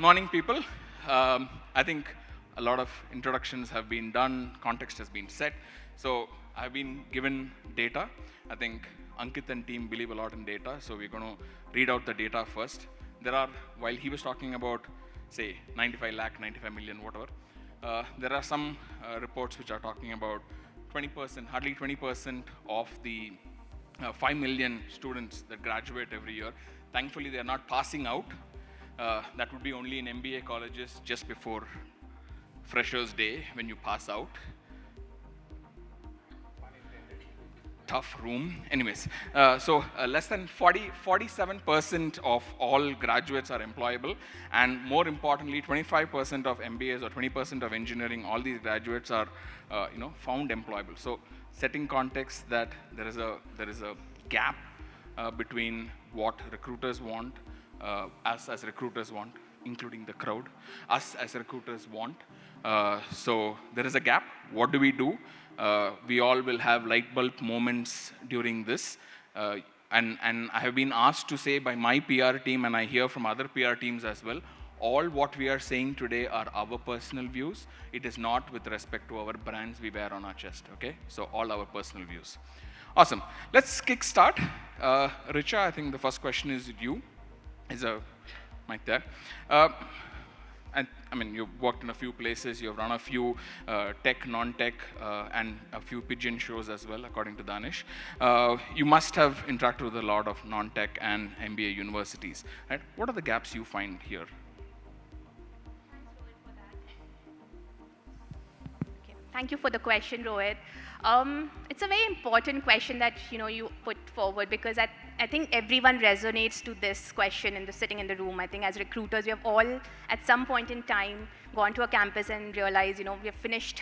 Morning, people. I think a lot of introductions have been done, context has been set. So I've been given data. I think Ankit and team believe a lot in data, so we're going to read out the data first. While he was talking about, say, 95 lakh, 95 million, whatever, there are some reports which are talking about 20%, hardly 20% of the 5 million students that graduate every year. Thankfully, they are not passing out. That would be only in MBA colleges just before Freshers' Day when you pass out. Tough room. Anyways, less than 47% of all graduates are employable, and more importantly, 25% of MBAs or 20% of engineering, all these graduates are, found employable. So, setting context that there is a gap between what recruiters want, us as recruiters want, including the crowd, us as recruiters want. So there is a gap. What do we do? We all will have light bulb moments during this. And I have been asked to say by my PR team, and I hear from other PR teams as well, all what we are saying today are our personal views. It is not with respect to our brands we wear on our chest, okay? So all our personal views. Awesome. Let's kick start. Richa, I think the first question is you. Is a mic there. And I mean, you've worked in a few places, you've run a few tech, non-tech, and a few pigeon shows as well, according to Danish. You must have interacted with a lot of non-tech and MBA universities, right? What are the gaps you find here? Okay. Thank you for the question, Rohit. It's a very important question that you put forward, because I think everyone resonates to this question sitting in the room. I think as recruiters, we have all at some point in time gone to a campus and realized we have finished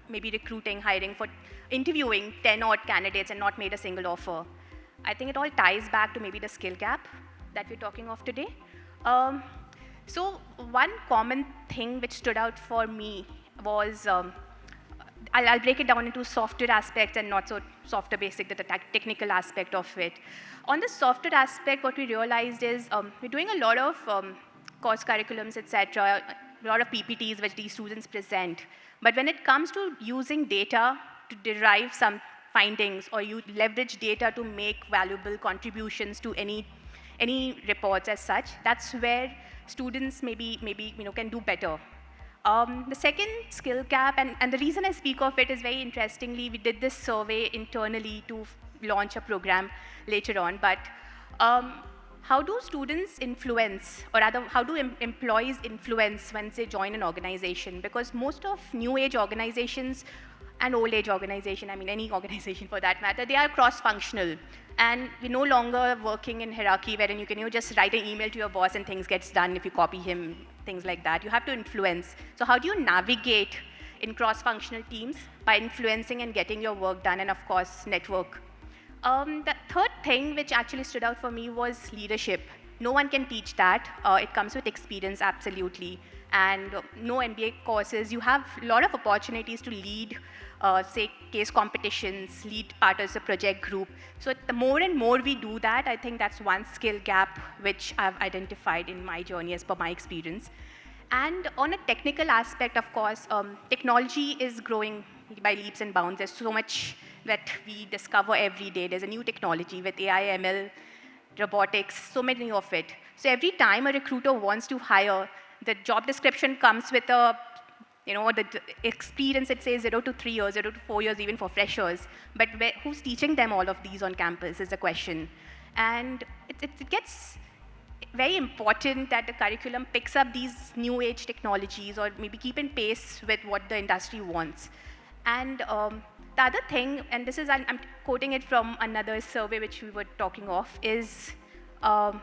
maybe recruiting, hiring, for interviewing 10 odd candidates and not made a single offer. I think it all ties back to maybe the skill gap that we're talking of today. So one common thing which stood out for me was I'll break it down into softer aspects and not so softer basic, the technical aspect of it. On the softer aspect, what we realized is we're doing a lot of course curriculums, etc., a lot of PPTs which these students present. But when it comes to using data to derive some findings, or you leverage data to make valuable contributions to any reports as such, that's where students maybe can do better. The second skill gap, and the reason I speak of it is very interestingly, we did this survey internally to launch a program later on, but how do students influence, or rather, how do employees influence once they join an organization? Because most of new age organizations and old age organization, I mean any organization for that matter, they are cross-functional. And we're no longer working in hierarchy wherein you can just write an email to your boss and things gets done if you copy him, things like that. You have to influence. So how do you navigate in cross-functional teams? By influencing and getting your work done, and of course, network. The third thing which actually stood out for me was leadership. No one can teach that. It comes with experience, absolutely. And no MBA courses, you have a lot of opportunities to lead, say, case competitions, lead part as a project group. So the more and more we do that, I think that's one skill gap which I've identified in my journey as per my experience. And on a technical aspect, of course, technology is growing by leaps and bounds. There's so much that we discover every day. There's a new technology with AI, ML, robotics, so many of it. So every time a recruiter wants to hire, the job description comes with the experience, it says 0 to 3 years, 0 to 4 years, even for freshers. But who's teaching them all of these on campus is the question. And it gets very important that the curriculum picks up these new age technologies, or maybe keep in pace with what the industry wants. And the other thing, and this is, I'm quoting it from another survey which we were talking of, is on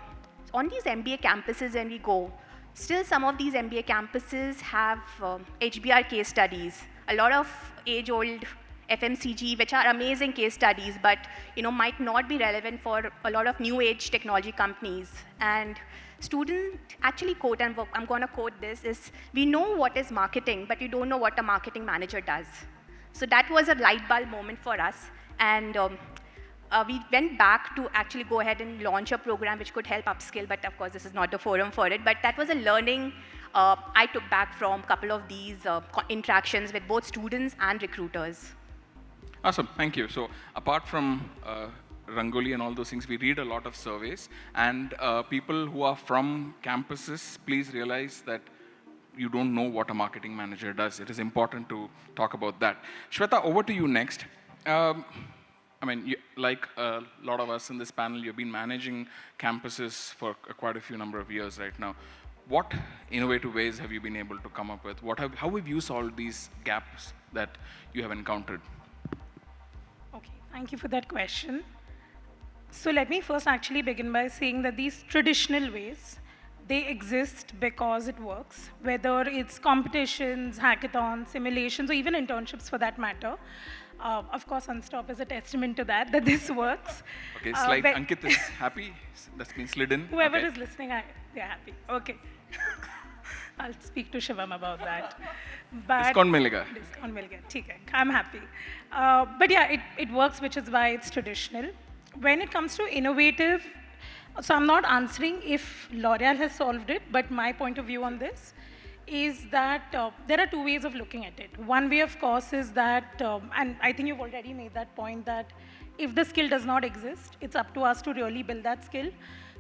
these MBA campuses when we go, still some of these MBA campuses have HBR case studies, a lot of age-old FMCG, which are amazing case studies, but might not be relevant for a lot of new age technology companies. And students actually quote, and I'm going to quote this, is we know what is marketing, but we don't know what a marketing manager does. So that was a light bulb moment for us. And we went back to actually go ahead and launch a program which could help upskill, but of course this is not the forum for it. But that was a learning I took back from a couple of these interactions with both students and recruiters. Awesome, thank you. So apart from Rangoli and all those things, we read a lot of surveys, and people who are from campuses, please realize that you don't know what a marketing manager does. It is important to talk about that. Shweta, over to you next. I mean, like a lot of us in this panel, you've been managing campuses for quite a few number of years right now. What innovative ways have you been able to come up with? How have you solved these gaps that you have encountered? Okay, thank you for that question. So let me first actually begin by saying that these traditional ways, they exist because it works, whether it's competitions, hackathons, simulations, or even internships for that matter. Of course, Unstop is a testament to that, that this works. Okay, slide. Ankit is happy. That's been slid in. Whoever Okay. is listening, they're happy. Okay. I'll speak to Shivam about that. But Discount milega. Discount will get. Okay, I'm happy. But yeah, it works, which is why it's traditional. When it comes to innovative, so I'm not answering if L'Oreal has solved it, but my point of view on this is that there are two ways of looking at it. One way, of course, is that, and I think you've already made that point, that if the skill does not exist, it's up to us to really build that skill.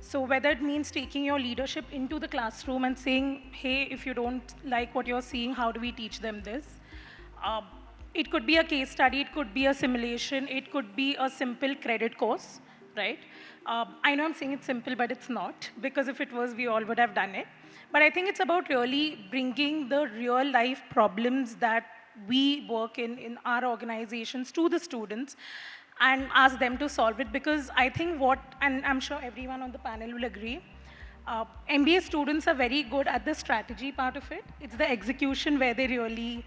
So whether it means taking your leadership into the classroom and saying, hey, if you don't like what you're seeing, how do we teach them this? It could be a case study, it could be a simulation, it could be a simple credit course, right? I know I'm saying it's simple, but it's not, because if it was, we all would have done it. But I think it's about really bringing the real life problems that we work in our organizations to the students and ask them to solve it, because I think and I'm sure everyone on the panel will agree, MBA students are very good at the strategy part of it. It's the execution where they really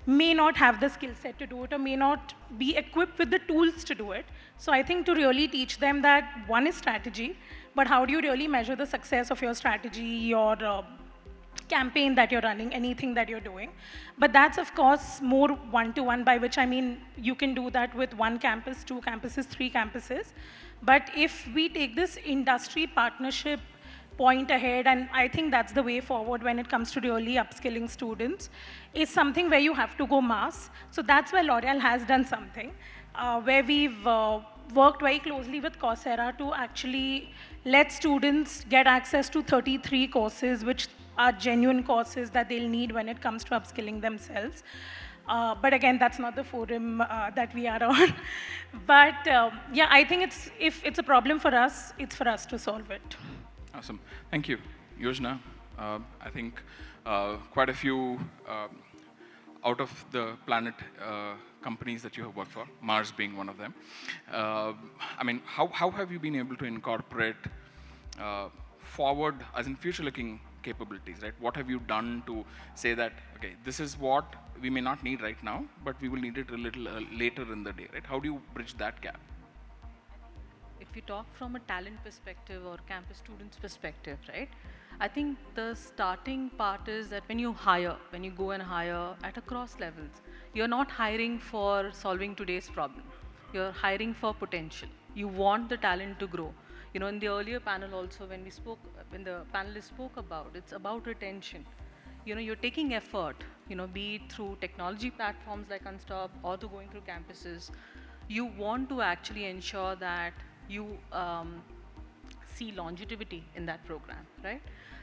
may not have the skill set to do it or may not be equipped with the tools to do it. So I think to really teach them that one is strategy, but how do you really measure the success of your strategy, your campaign that you're running, anything that you're doing. But that's, of course, more one-to-one, by which I mean you can do that with one campus, two campuses, three campuses. But if we take this industry partnership point ahead, and I think that's the way forward when it comes to really upskilling students, is something where you have to go mass. So that's where L'Oreal has done something, where we've worked very closely with Coursera to actually let students get access to 33 courses, which are genuine courses that they'll need when it comes to upskilling themselves. But again, that's not the forum that we are on. But yeah, I think if it's a problem for us, it's for us to solve it. Awesome. Thank you. Yojana, I think quite a few out of the planet companies that you have worked for, Mars being one of them. I mean, how have you been able to incorporate forward, as in future-looking capabilities, right? What have you done to say that, okay, this is what we may not need right now, but we will need it a little later in the day, right? How do you bridge that gap? If you talk from a talent perspective or campus students perspective, right? I think the starting part is that when you go and hire at across levels, you're not hiring for solving today's problem. You're hiring for potential. You want the talent to grow. You know, in the earlier panel also, when the panelists spoke about, it's about retention. You know, you're taking effort, you know, be it through technology platforms like Unstop or to going through campuses. You want to actually ensure that you see longevity in that program, right?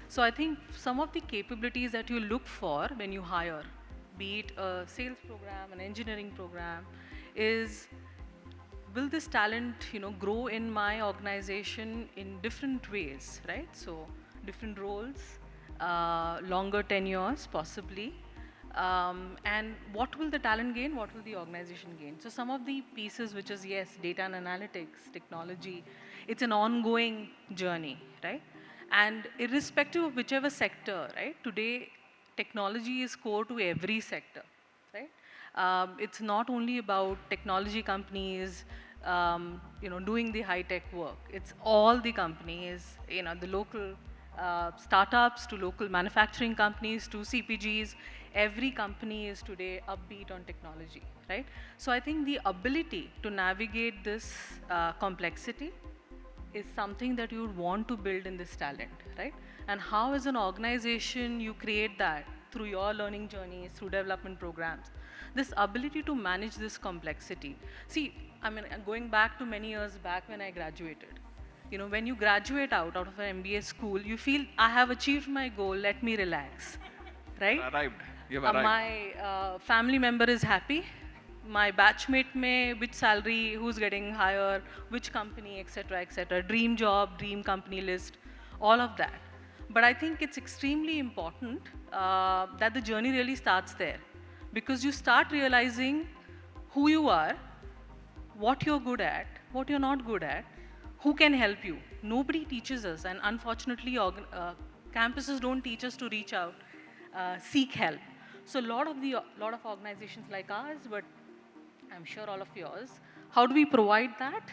So I think some of the capabilities that you look for when you hire, be it a sales program, an engineering program, is will this talent, you know, grow in my organization in different ways, right? So different roles, longer tenures possibly, and what will the talent gain, what will the organization gain? So some of the pieces, which is, yes, data and analytics, technology, it's an ongoing journey, right? And irrespective of whichever sector, right, today technology is core to every sector, right? It's not only about technology companies, you know, doing the high-tech work. It's all the companies, you know, the local startups to local manufacturing companies to CPGs. Every company is today upbeat on technology, right? So I think the ability to navigate this complexity is something that you would want to build in this talent, right? And how as an organization you create that through your learning journeys, through development programs, this ability to manage this complexity. See, I mean, going back to many years back when I graduated, you know, when you graduate out of an MBA school, you feel, I have achieved my goal, let me relax, right? Arrived. You've arrived. My family member is happy. My batchmate may, which salary, who's getting higher, which company, etc., dream job, dream company list, all of that. But I think it's extremely important that the journey really starts there, because you start realizing who you are, what you're good at, what you're not good at, who can help you. Nobody teaches us, and unfortunately, campuses don't teach us to reach out, seek help. So lot of organizations like ours, but I'm sure all of yours, how do we provide that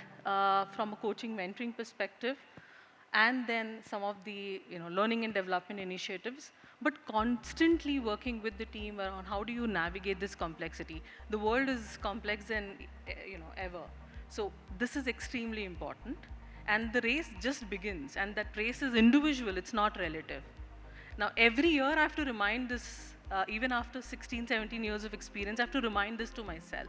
from a coaching, mentoring perspective, and then some of the learning and development initiatives, but constantly working with the team around how do you navigate this complexity. The world is complex than ever. So this is extremely important, and the race just begins, and that race is individual, it's not relative. Now every year I have to remind this, even after 16, 17 years of experience, I have to remind this to myself,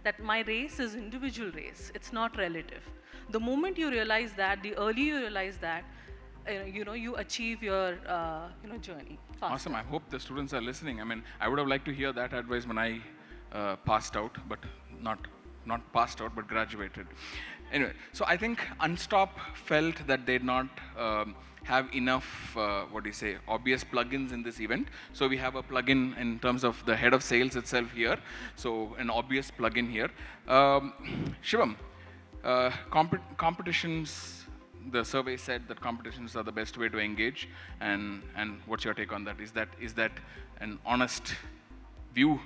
that my race is individual race, it's not relative. The moment you realize that, the earlier you realize that, you achieve your journey faster. Awesome. I hope the students are listening. I mean, I would have liked to hear that advice when I passed out, but not passed out, but graduated. Anyway, so I think Unstop felt that they'd not have enough, obvious plugins in this event. So we have a plugin in terms of the head of sales itself here. So an obvious plugin here. Shivam, competitions, the survey said that competitions are the best way to engage. And what's your take on that? Is that an honest view?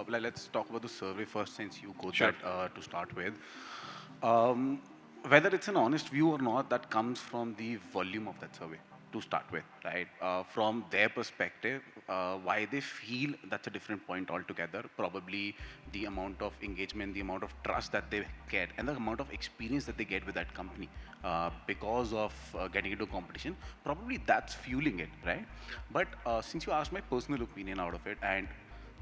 Let's talk about the survey first, since you got Sure. that to start with. Whether it's an honest view or not, that comes from the volume of that survey to start with, right? From their perspective, why they feel that's a different point altogether. Probably the amount of engagement, the amount of trust that they get, and the amount of experience that they get with that company because of getting into competition. Probably that's fueling it, right? But since you asked my personal opinion out of it, and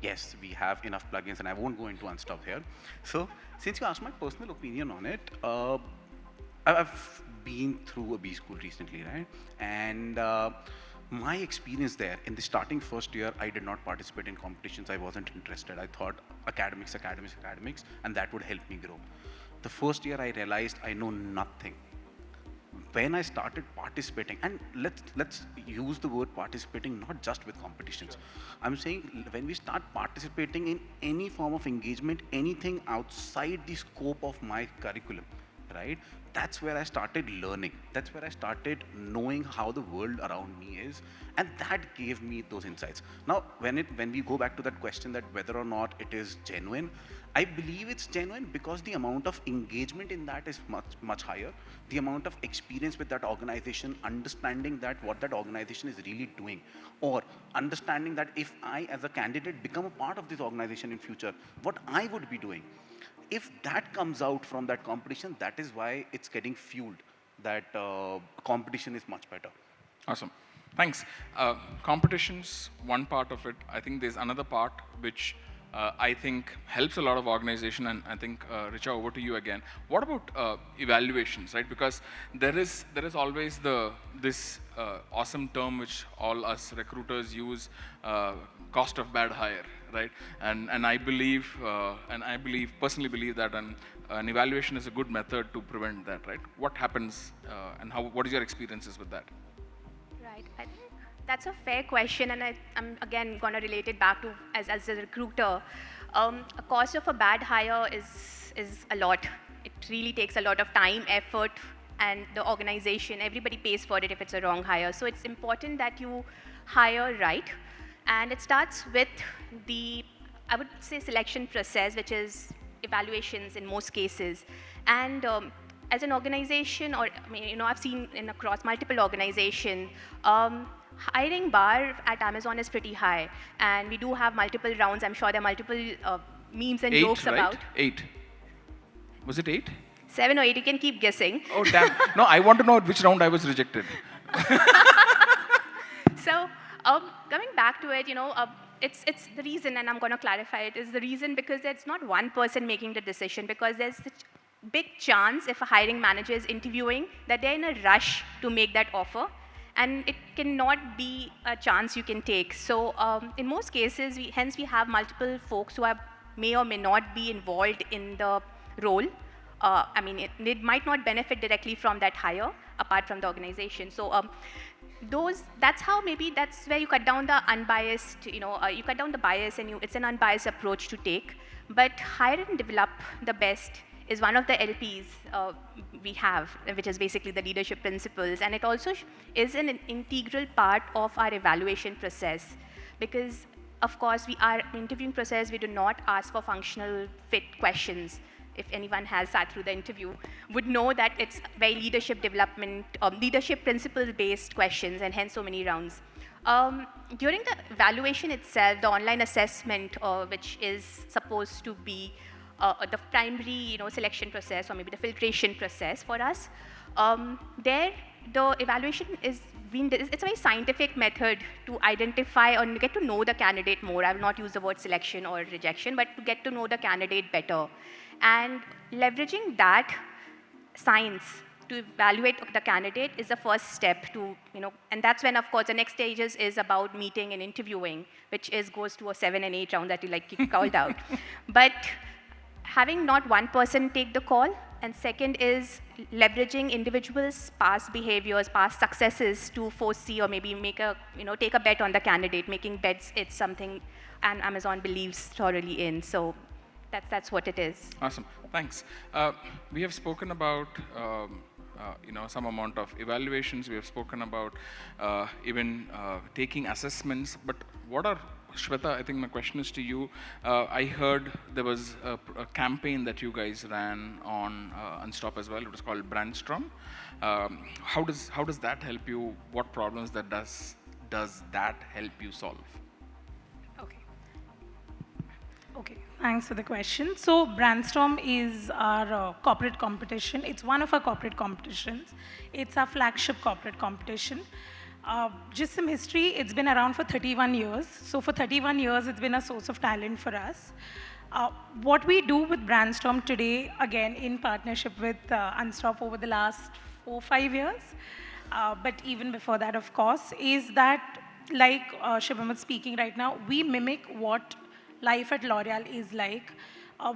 yes, we have enough plugins, and I won't go into Unstop here. So, since you asked my personal opinion on it, I've been through a B school recently, right? And my experience there, in the starting first year, I did not participate in competitions. I wasn't interested. I thought academics, and that would help me grow. The first year, I realized I know nothing. When I started participating, and let's use the word participating not just with competitions. I'm saying when we start participating in any form of engagement, anything outside the scope of my curriculum, right? That's where I started learning. That's where I started knowing how the world around me is, and that gave me those insights. Now, when we go back to that question that whether or not it is genuine, I believe it's genuine because the amount of engagement in that is much higher. The amount of experience with that organization, understanding that what that organization is really doing, or understanding that if I as a candidate become a part of this organization in future, what I would be doing. If that comes out from that competition, that is why it's getting fueled. That competition is much better. Awesome. Thanks. Competitions, one part of it. I think there's another part which I think helps a lot of organization, and I think Richa, over to you again. What about evaluations, right? Because there is always this awesome term which all us recruiters use, cost of bad hire, right? And I believe personally believe that an evaluation is a good method to prevent that, right? What happens and what is your experiences with that? Right. I think that's a fair question, and I'm again going to relate it back to as a recruiter. A cost of a bad hire is a lot. It really takes a lot of time, effort, and the organization, everybody pays for it if it's a wrong hire. So it's important that you hire right, and it starts with the, I would say, selection process, which is evaluations in most cases. And as an organization, or I mean, you know, I've seen across multiple organizations, hiring bar at Amazon is pretty high, and we do have multiple rounds. I'm sure there are multiple memes and 8, jokes right? about 8. Was it 8? 7 or 8. You can keep guessing. Oh, damn. No, I want to know which round I was rejected. So coming back to it, you know, it's the reason, and I'm going to clarify it, is the reason because it's not one person making the decision, because there's such big chance if a hiring manager is interviewing that they're in a rush to make that offer, and it cannot be a chance you can take. So in most cases, hence we have multiple folks who may or may not be involved in the role. I mean, it might not benefit directly from that hire apart from the organization. So that's where you cut down the unbiased, you know, you cut down the bias, and it's an unbiased approach to take. But hire and develop the best is one of the LPs we have, which is basically the leadership principles. And it also is an integral part of our evaluation process, because of course, our interviewing process, we do not ask for functional fit questions. If anyone has sat through the interview, would know that it's very leadership development, leadership principle-based questions, and hence so many rounds. During the evaluation itself, the online assessment, which is supposed to be the primary, you know, selection process, or maybe the filtration process for us, there the evaluation it's a very scientific method to identify or get to know the candidate more. I will not use the word selection or rejection, but to get to know the candidate better. And leveraging that science to evaluate the candidate is the first step to, you know, and that's when, of course, the next stages is about meeting and interviewing, which goes to a 7 and 8 round that you called out. But having not one person take the call, and second is leveraging individuals' past behaviors, past successes to foresee or maybe take a bet on the candidate. Making bets, it's something and Amazon believes thoroughly in. So that's what it is. Awesome, thanks. We have spoken about some amount of evaluations. We have spoken about even taking assessments. But what are, Shweta, I think my question is to you. I heard there was a campaign that you guys ran on Unstop as well. It was called Brandstorm. How does that help you? What problems does that help you solve? Okay, thanks for the question. So Brandstorm is our corporate competition. It's one of our corporate competitions. It's our flagship corporate competition. Just some history, it's been around for 31 years. So for 31 years, it's been a source of talent for us. What we do with Brandstorm today, again, in partnership with Unstop over the last 4-5 years, but even before that, of course, is that, like Shubham was speaking right now, we mimic what life at L'Oreal is like,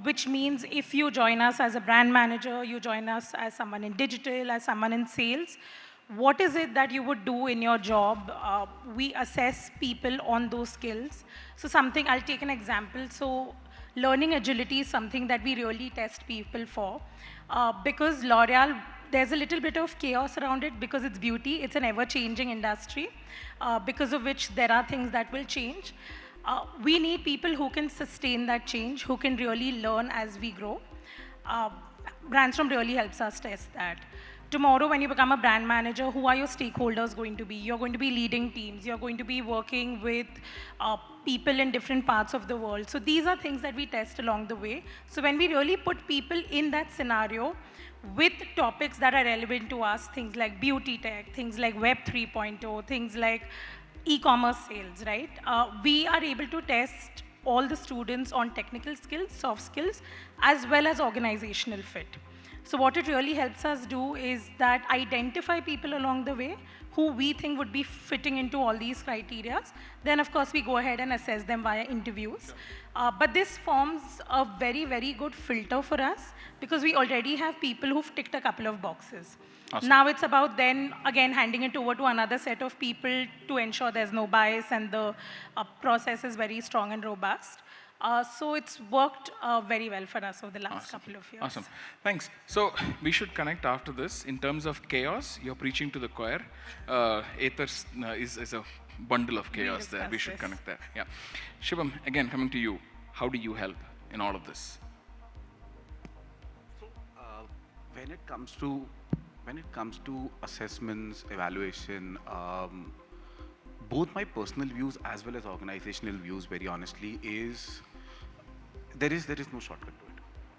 which means if you join us as a brand manager, you join us as someone in digital, as someone in sales, what is it that you would do in your job? We assess people on those skills. So I'll take an example. So learning agility is something that we really test people for, because L'Oreal, there's a little bit of chaos around it because it's beauty. It's an ever-changing industry, because of which there are things that will change. We need people who can sustain that change, who can really learn as we grow. Brandstorm really helps us test that. Tomorrow, when you become a brand manager, who are your stakeholders going to be? You're going to be leading teams. You're going to be working with people in different parts of the world. So these are things that we test along the way. So when we really put people in that scenario with topics that are relevant to us, things like beauty tech, things like Web 3.0, things like e-commerce sales, right? We are able to test all the students on technical skills, soft skills, as well as organizational fit. So what it really helps us do is that identify people along the way who we think would be fitting into all these criteria. Then, of course, we go ahead and assess them via interviews. But this forms a very, very good filter for us because we already have people who've ticked a couple of boxes. Awesome. Now it's about then, again, handing it over to another set of people to ensure there's no bias and the process is very strong and robust. So it's worked very well for us over the last couple of years. Awesome. Thanks. So we should connect after this. In terms of chaos, you're preaching to the choir. Aether is a bundle of chaos there. We should connect there. Yeah. Shubham, again, coming to you. How do you help in all of this? when it comes to assessments, evaluation, both my personal views as well as organizational views, very honestly, is there is no shortcut to it.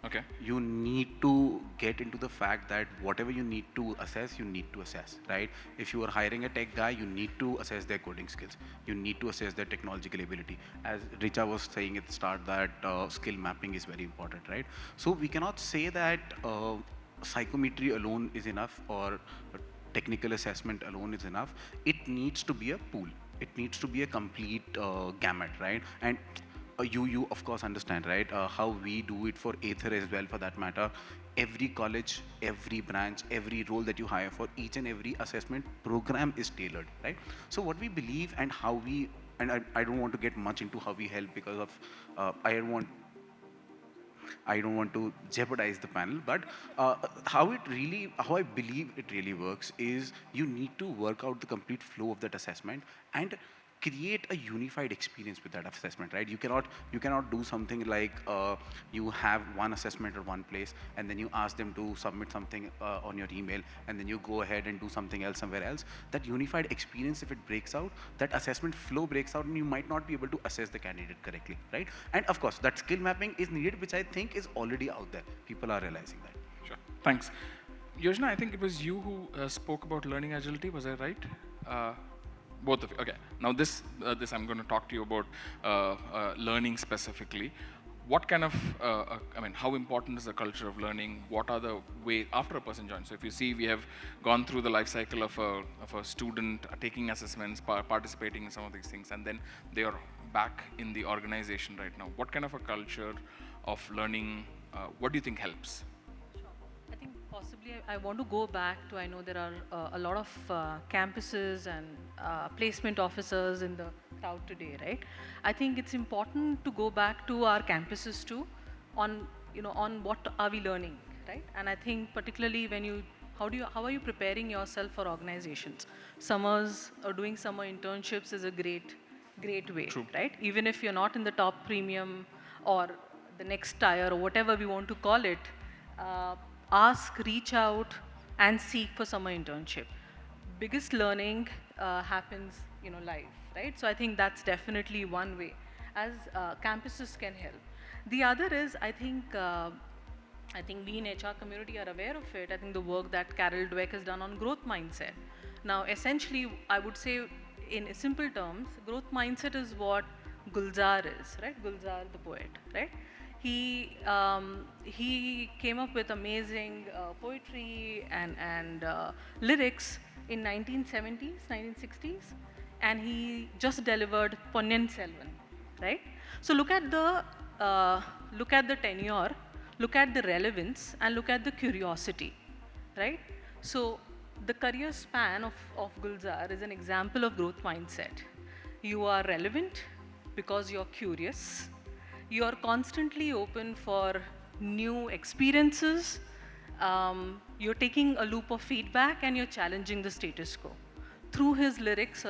Okay. You need to get into the fact that whatever you need to assess, you need to assess, right? If you are hiring a tech guy, you need to assess their coding skills. You need to assess their technological ability. As Richa was saying at the start, that skill mapping is very important, right? So we cannot say that psychometry alone is enough, or technical assessment alone is enough. It needs to be a pool. It needs to be a complete gamut, right? And you of course understand, right? How we do it for Aether as well, for that matter. Every college, every branch, every role that you hire for, each and every assessment program is tailored, right? So what we believe and how we, and I don't want to get much into how we help, because of I don't want to jeopardize the panel, but how I believe it really works is you need to work out the complete flow of that assessment and create a unified experience with that assessment, right? You cannot do something like you have one assessment at one place and then you ask them to submit something on your email and then you go ahead and do something else somewhere else. That unified experience, if it breaks out, that assessment flow breaks out, and you might not be able to assess the candidate correctly, right? And of course, that skill mapping is needed, which I think is already out there. People are realizing that. Sure. Thanks. Yojana, I think it was you who spoke about learning agility. Was I right? Both of you. Okay. Now this I'm going to talk to you about learning specifically. What kind of, how important is the culture of learning? What are the ways after a person joins? So if you see, we have gone through the life cycle of a student taking assessments, participating in some of these things, and then they are back in the organization right now. What kind of a culture of learning? What do you think helps? I think possibly I want to go back to, I know there are a lot of campuses and placement officers in the crowd today, right? I think it's important to go back to our campuses too on what are we learning, right? And I think particularly when how are you preparing yourself for organizations? Summers or doing summer internships is a great way, True. right? Even if you're not in the top premium or the next tier or whatever we want to call it, ask, reach out, and seek for summer internship. Biggest learning happens, live, right? So I think that's definitely one way, as campuses can help. The other is, I think we in HR community are aware of it. I think the work that Carol Dweck has done on growth mindset. Now, essentially, I would say, in simple terms, growth mindset is what Gulzar is, right? Gulzar, the poet, right? He came up with amazing poetry and lyrics in 1970s, 1960s, and he just delivered Ponniyin Selvan, right? So look at the tenure, look at the relevance, and look at the curiosity, right? So the career span of Gulzar is an example of growth mindset. You are relevant because you're curious. You're constantly open for new experiences. You're taking a loop of feedback and you're challenging the status quo. Through his lyrics,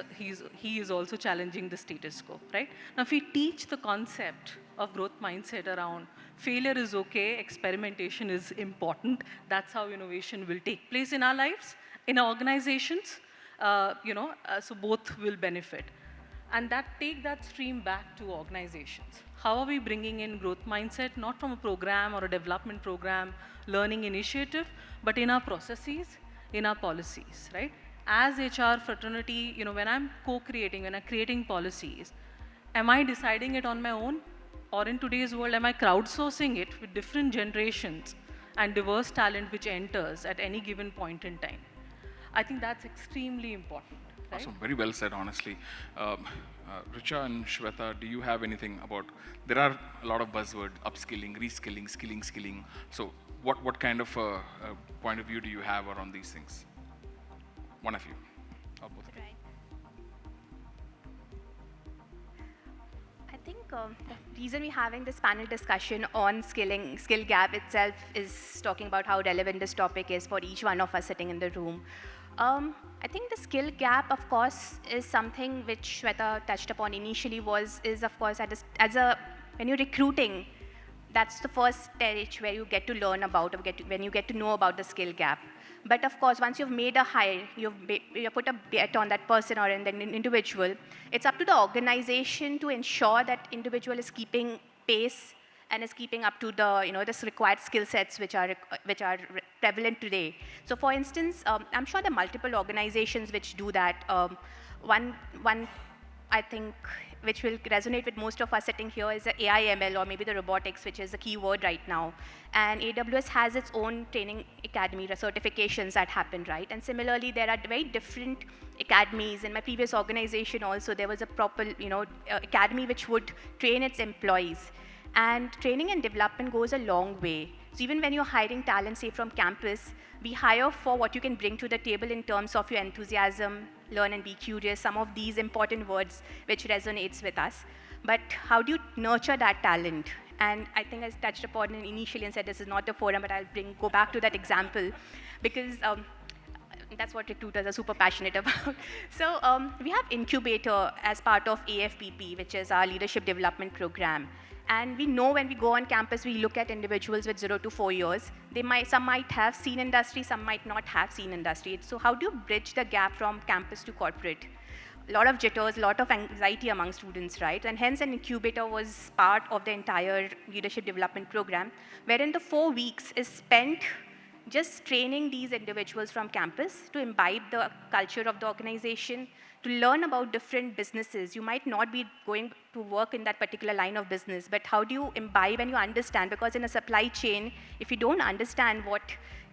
he is also challenging the status quo, right? Now, if we teach the concept of growth mindset around failure is okay, experimentation is important, that's how innovation will take place in our lives, in our organizations, so both will benefit. And take that stream back to organizations. How are we bringing in growth mindset, not from a program or a development program, learning initiative, but in our processes, in our policies, right? As HR fraternity, when I'm co-creating, when I'm creating policies, am I deciding it on my own? Or in today's world, am I crowdsourcing it with different generations and diverse talent which enters at any given point in time? I think that's extremely important. Right? Awesome. Very well said, honestly. Richa and Shweta, do you have anything about, there are a lot of buzzwords, upskilling, reskilling, skilling. So what kind of point of view do you have around these things? One of you, or both of you. Right. I think the reason we're having this panel discussion on skill gap itself is talking about how relevant this topic is for each one of us sitting in the room. I think the skill gap, of course, is something which Shweta touched upon initially. Is of course when you're recruiting, that's the first stage where you get to learn about, or when you get to know about the skill gap. But of course, once you've made a hire, you've put a bet on that person or an individual, it's up to the organization to ensure that individual is keeping pace and is keeping up to the, this required skill sets which are prevalent today. So for instance, I'm sure there are multiple organizations which do that. One I think which will resonate with most of us sitting here is the AI ML, or maybe the robotics, which is the key word right now. And AWS has its own training academy, the certifications that happen, right? And similarly, there are very different academies. In my previous organization also, there was a proper, academy which would train its employees. And training and development goes a long way. So even when you're hiring talent, say from campus, we hire for what you can bring to the table in terms of your enthusiasm, learn and be curious, some of these important words which resonates with us. But how do you nurture that talent? And I think I touched upon it initially and said this is not the forum, but I'll go back to that example because that's what recruiters are super passionate about. So we have Incubator as part of AFPP, which is our leadership development program. And we know when we go on campus, we look at individuals with 0 to 4 years. Some might have seen industry, some might not have seen industry. So how do you bridge the gap from campus to corporate? A lot of jitters, a lot of anxiety among students, right? And hence an incubator was part of the entire leadership development program, wherein the 4 weeks is spent just training these individuals from campus to imbibe the culture of the organization, to learn about different businesses. You might not be going to work in that particular line of business, but how do you imbibe and you understand? Because in a supply chain, if you don't understand what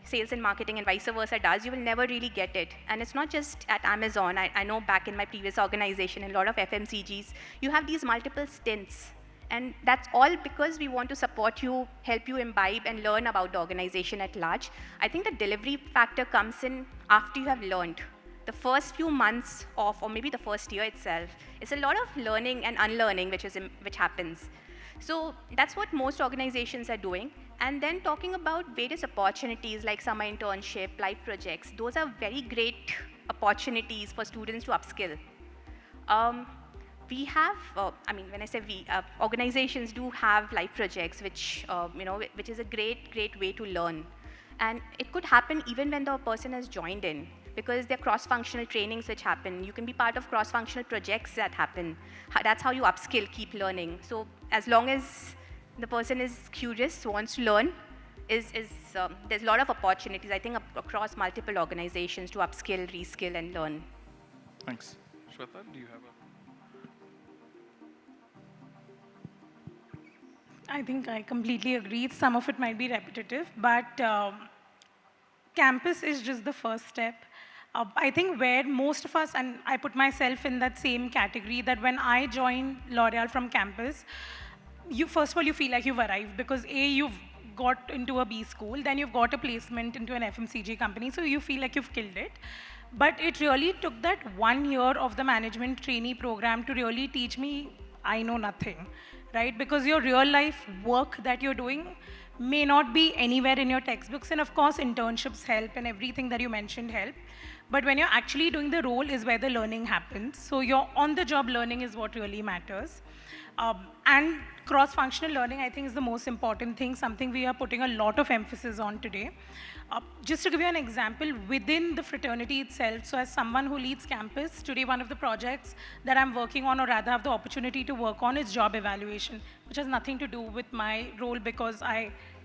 sales and marketing and vice versa does, you will never really get it. And it's not just at Amazon. I know back in my previous organization, in a lot of FMCGs, you have these multiple stints. And that's all because we want to support you, help you imbibe and learn about the organization at large. I think the delivery factor comes in after you have learned. The first few months of, or maybe the first year itself, it's a lot of learning and unlearning which happens. So that's what most organizations are doing. And then talking about various opportunities like summer internship, life projects, those are very great opportunities for students to upskill. We have, when I say we, organizations do have life projects, which is a great way to learn. And it could happen even when the person has joined in, because there are cross-functional trainings which happen. You can be part of cross-functional projects that happen. That's how you upskill, keep learning. So as long as the person is curious, wants to learn, there's a lot of opportunities, I think, across multiple organizations to upskill, reskill, and learn. Thanks. Shweta, do you have a... I think I completely agree. Some of it might be repetitive, but campus is just the first step. I think where most of us, and I put myself in that same category, that when I joined L'Oreal from campus, first of all, you feel like you've arrived because A, you've got into a B school, then you've got a placement into an FMCG company, so you feel like you've killed it. But it really took that 1 year of the management trainee program to really teach me I know nothing, right? Because your real life work that you're doing may not be anywhere in your textbooks, and of course internships help and everything that you mentioned help. But when you're actually doing the role is where the learning happens. So your on-the-job learning is what really matters. And cross-functional learning, I think, is the most important thing, something we are putting a lot of emphasis on today. Just to give you an example, within the fraternity itself, so as someone who leads campus, today one of the projects that I'm working on, or rather have the opportunity to work on, is job evaluation, which has nothing to do with my role because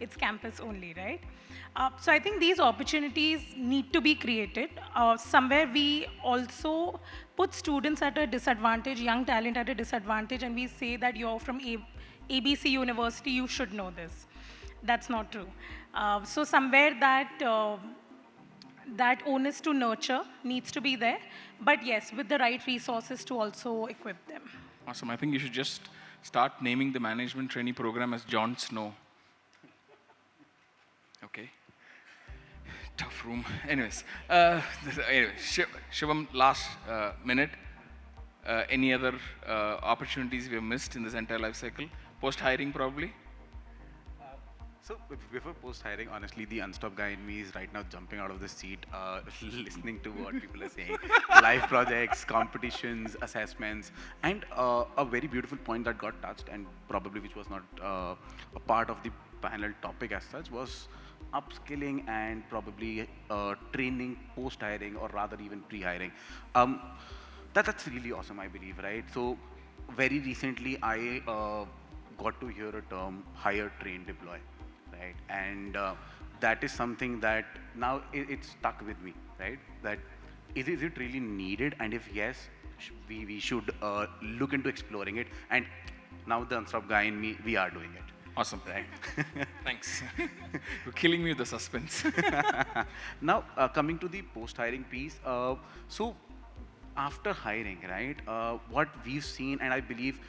it's campus only, right? So I think these opportunities need to be created. Somewhere we also put students at a disadvantage, young talent at a disadvantage, and we say that you're from ABC University, you should know this. That's not true. So somewhere that onus to nurture needs to be there, but yes, with the right resources to also equip them. Awesome. I think you should just start naming the management trainee program as Jon Snow. Okay. Tough room. Anyways, Shivam, last minute. Any other opportunities we have missed in this entire life cycle? Post-hiring, probably? So before post hiring, honestly, the unstop guy in me is right now jumping out of the seat, listening to what people are saying. Live projects, competitions, assessments, and a very beautiful point that got touched, and probably which was not a part of the panel topic as such, was upskilling and probably training post hiring, or rather even pre hiring. That's really awesome, I believe, right? So very recently, I got to hear a term, hire, train, deploy, right? And that is something that now it's stuck with me, right? That is it really needed? And if yes, we should look into exploring it. And now the unstop guy in me, we are doing it. Awesome. Right. Thanks. You're killing me with the suspense. Now, coming to the post-hiring piece, so after hiring, right, what we've seen, and I believe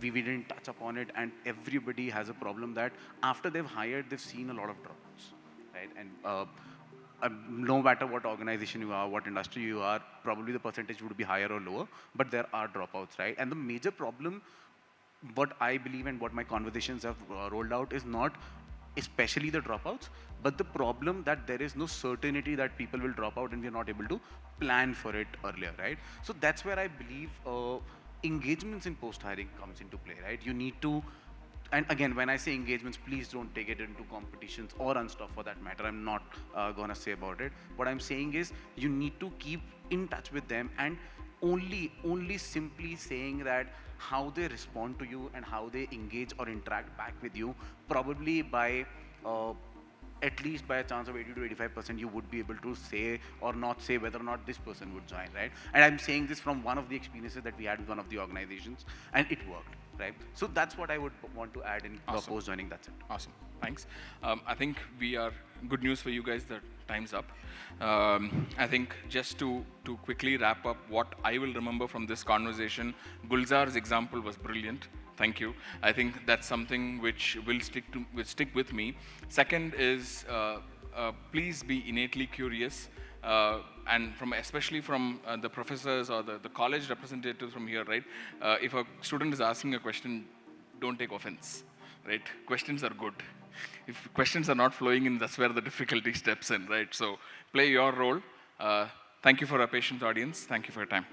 we didn't touch upon it, and everybody has a problem that after they've hired, they've seen a lot of dropouts, right? And no matter what organization you are, what industry you are, probably the percentage would be higher or lower, but there are dropouts, right? And the major problem, what I believe and what my conversations have rolled out, is not especially the dropouts, but the problem that there is no certainty that people will drop out and we're not able to plan for it earlier, right? So that's where I believe engagements in post-hiring comes into play, right? You need to, and again, when I say engagements, please don't take it into competitions or unstuff for that matter. I'm not gonna say about it. What I'm saying is you need to keep in touch with them, and only simply saying that how they respond to you and how they engage or interact back with you, probably by at least by a chance of 80 to 85%, you would be able to say or not say whether or not this person would join, right? And I'm saying this from one of the experiences that we had with one of the organizations, and it worked, right? So that's what I would want to add in Awesome. post joining. That's it. Awesome. Thanks. I think we are good news for you guys that time's up. I think just to quickly wrap up what I will remember from this conversation, Gulzar's example was brilliant. Thank you. I think that's something which will stick with me. Second is please be innately curious. And especially from the professors or the college representatives from here, right? If a student is asking a question, don't take offense, right? Questions are good. If questions are not flowing in, that's where the difficulty steps in, right? So play your role. Thank you for our patient audience. Thank you for your time.